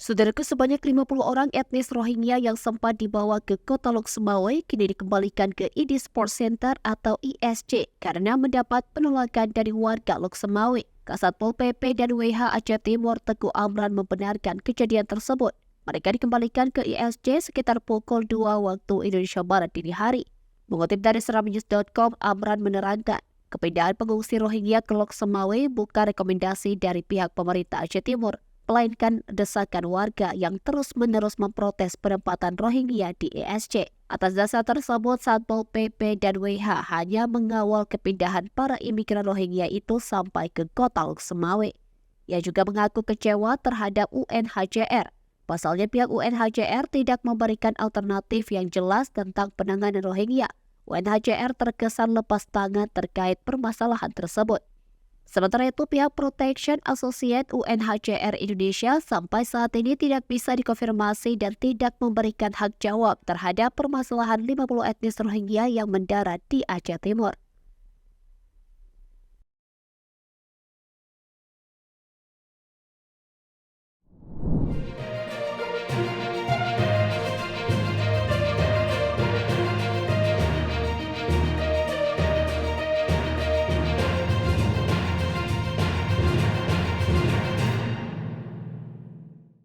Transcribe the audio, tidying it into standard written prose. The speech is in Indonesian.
Saudaraku, sebanyak 50 orang etnis Rohingya yang sempat dibawa ke Kota Lok Semawe kini dikembalikan ke ID Sports Center atau ISC karena mendapat penolakan dari warga Lok Semawe. Kasat Pol PP dan WH Aceh Timur Teguh Amran membenarkan kejadian tersebut. Mereka dikembalikan ke ISC sekitar pukul 2 waktu Indonesia Barat dini hari. Mengutip dari seramnews.com, Amran menerangkan, kepindahan pengungsi Rohingya ke Lok Semawe bukan rekomendasi dari pihak pemerintah Aceh Timur, melainkan desakan warga yang terus-menerus memprotes penempatan Rohingya di ISC. Atas dasar tersebut, Satpol PP dan WH hanya mengawal kepindahan para imigran Rohingya itu sampai ke Kota Lok Semawe. Ia juga mengaku kecewa terhadap UNHCR. Pasalnya pihak UNHCR tidak memberikan alternatif yang jelas tentang penanganan Rohingya. UNHCR terkesan lepas tangan terkait permasalahan tersebut. Sementara itu, pihak Protection Associate UNHCR Indonesia sampai saat ini tidak bisa dikonfirmasi dan tidak memberikan hak jawab terhadap permasalahan 50 etnis Rohingya yang mendarat di Aceh Timur.